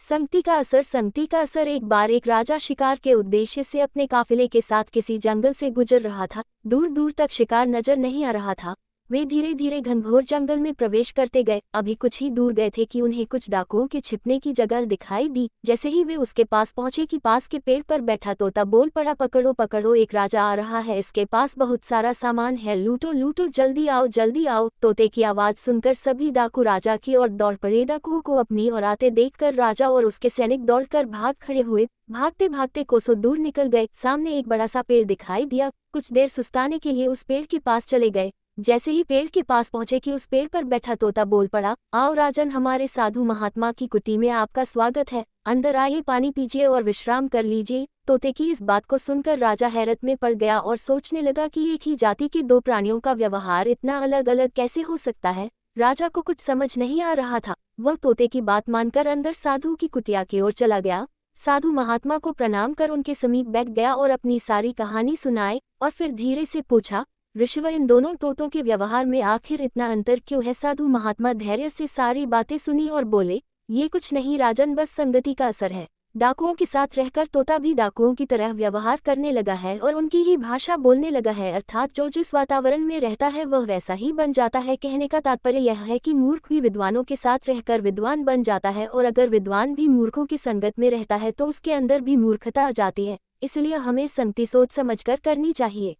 संगति का असर। एक बार एक राजा शिकार के उद्देश्य से अपने काफिले के साथ किसी जंगल से गुजर रहा था। दूर दूर तक शिकार नजर नहीं आ रहा था। वे धीरे धीरे घनघोर जंगल में प्रवेश करते गए। अभी कुछ ही दूर गए थे कि उन्हें कुछ डाकुओं के छिपने की जगह दिखाई दी। जैसे ही वे उसके पास पहुंचे कि पास के पेड़ पर बैठा तोता बोल पड़ा, पकड़ो पकड़ो, एक राजा आ रहा है, इसके पास बहुत सारा सामान है, लूटो लूटो, जल्दी आओ जल्दी आओ। तोते की आवाज सुनकर सभी डाकू राजा की ओर दौड़ पड़े। डाकुओं को अपनी ओर आते देखकर राजा और उसके सैनिक दौड़कर भाग खड़े हुए। भागते भागते कोसों दूर निकल गए। सामने एक बड़ा सा पेड़ दिखाई दिया। कुछ देर सुस्ताने के लिए उस पेड़ के पास चले गए। जैसे ही पेड़ के पास पहुंचे कि उस पेड़ पर बैठा तोता बोल पड़ा, आओ राजन, हमारे साधु महात्मा की कुटी में आपका स्वागत है, अंदर आइए, पानी पीजिए और विश्राम कर लीजिए। तोते की इस बात को सुनकर राजा हैरत में पड़ गया और सोचने लगा कि एक ही जाति के दो प्राणियों का व्यवहार इतना अलग अलग कैसे हो सकता है। राजा को कुछ समझ नहीं आ रहा था। वह तोते की बात मानकर अंदर साधु की कुटिया की ओर चला गया। साधु महात्मा को प्रणाम कर उनके समीप बैठ गया और अपनी सारी कहानी सुनाई और फिर धीरे से पूछा, ऋषिवर, इन दोनों तोतों के व्यवहार में आखिर इतना अंतर क्यों है? साधु महात्मा धैर्य से सारी बातें सुनी और बोले, ये कुछ नहीं राजन, बस संगति का असर है। डाकुओं के साथ रहकर तोता भी डाकुओं की तरह व्यवहार करने लगा है और उनकी ही भाषा बोलने लगा है, अर्थात जो जिस वातावरण में रहता है वह वैसा ही बन जाता है। कहने का तात्पर्य यह है कि मूर्ख भी विद्वानों के साथ रहकर विद्वान बन जाता है और अगर विद्वान भी मूर्खों की संगत में रहता है तो उसके अंदर भी मूर्खता आ जाती है। इसलिए हमें संगति सोच समझकर करनी चाहिए।